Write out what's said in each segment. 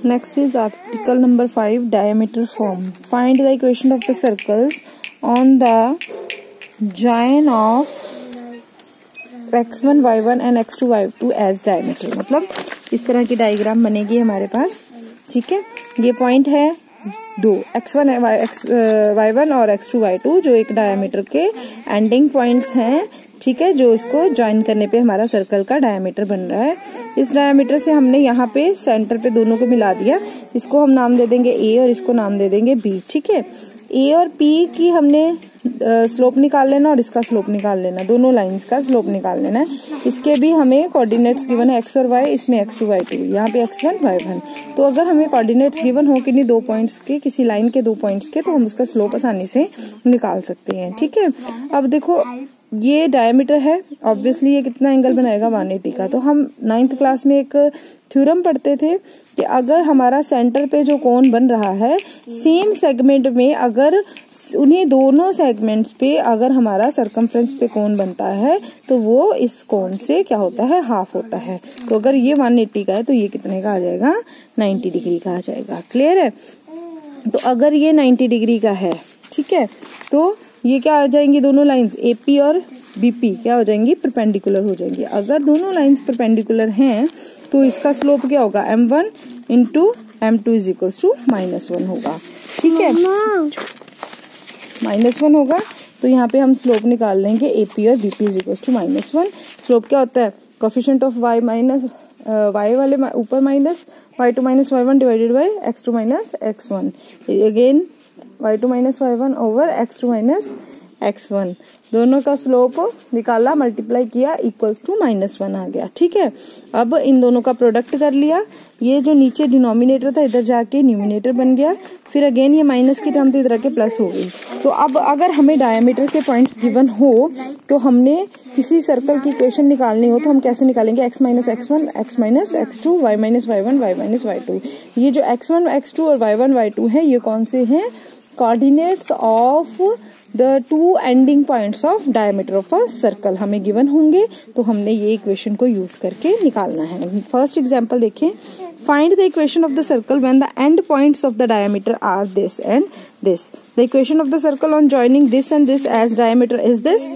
Next is article number 5, diameter form. Find the equation of the circles on the join of x1 y1 and x2 y2 as diameter. मतलब इस तरह की diagram बनेगी हमारे पास, ठीक है। ये पॉइंट है दो, x1 y1 और x2 y2 जो एक डायमीटर के एंडिंग पॉइंट्स हैं, ठीक है, जो इसको ज्वाइन करने पे हमारा सर्कल का डायमीटर बन रहा है। इस डायमीटर से हमने यहाँ पे सेंटर पे दोनों को मिला दिया। इसको हम नाम दे देंगे a और इसको नाम दे देंगे b, ठीक है। a और p की हमने स्लोप निकाल लेना और इसका स्लोप निकाल लेना, दोनों लाइंस का स्लोप निकाल लेना है। इसके भी हमें कोऑर्डिनेट्स गिवन है x और y, इसमें x2 y2, यहाँ पे x1 y1। तो अगर हमें कोऑर्डिनेट्स गिवन हो कि नहीं दो पॉइंट्स के, किसी लाइन के दो पॉइंट्स के, तो हम उसका स्लोप आसानी से निकाल सकते हैं, ठीक है। अब देखो ये डायमीटर है, ऑब्वियसली ये कितना एंगल बनाएगा 180 का। तो हम 9th क्लास में एक थ्योरम पढ़ते थे कि अगर हमारा सेंटर पे जो कोण बन रहा है, सेम सेगमेंट में अगर उन्हीं दोनों सेगमेंट्स पे अगर हमारा सर्कमफ्रेंस पे कोण बनता है तो वो इस कोण से क्या होता है, हाफ होता है। तो अगर ये 180 का है तो ये कितने का आ जाएगा, 90 डिग्री का आ जाएगा। क्लियर है। तो अगर ये 90 डिग्री का है, ठीक है, तो ये क्या आ जाएंगी, दोनों लाइंस AP और BP क्या हो जाएंगी, परपेंडिकुलर हो जाएंगी। अगर दोनों लाइंस परपेंडिकुलर हैं तो इसका स्लोप क्या होगा, m1 into m2 is equals to -1 होगा, ठीक है, -1 होगा। तो यहाँ पे हम स्लोप निकाल लेंगे AP और BP is equals to -1। Slope क्या होता है, coefficient of y minus y वाले ऊपर minus y2 minus y1 divided by x2 minus x1, again y2 minus y1 over x2 minus x1। दोनों का स्लोप निकाला, मल्टीप्लाई किया, इक्वल्स टू -1 आ गया, ठीक है। अब इन दोनों का प्रोडक्ट कर लिया, ये जो नीचे डिनोमिनेटर था इधर जाके न्यूमिनेटर बन गया, फिर अगेन ये माइनस की टर्म इधर आके प्लस हो गई। तो अब अगर हमें डायमीटर के पॉइंट्स गिवन हो तो हमने किसी सर्कल की इक्वेशन निकालनी हो तो हम कैसे निकालेंगे, x minus x1, x minus x2, y minus y1, y minus y2। ये जो x1 x2 और y1 y2 है, ये कौन से हैं, coordinates of the two ending points of diameter of a circle हमें गिवन होंगे। तो हमने ये इक्वेशन को यूज करके निकालना है। फर्स्ट एग्जांपल देखें, find the equation of the circle when the end points of the diameter are this and this. The equation of the circle on joining this and this as diameter is this,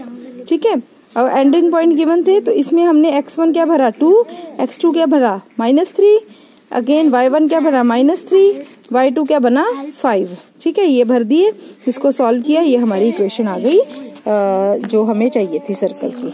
ठीक है। अब ending point given थे तो इसमें हमने x1 क्या भरा 2, x2 क्या भरा -3, अगेन y1 क्या भरा -3, y2 क्या बना 5, ठीक है। ये भर दिए, इसको सॉल्व किया, ये हमारी इक्वेशन आ गई जो हमें चाहिए थी सर्कल की।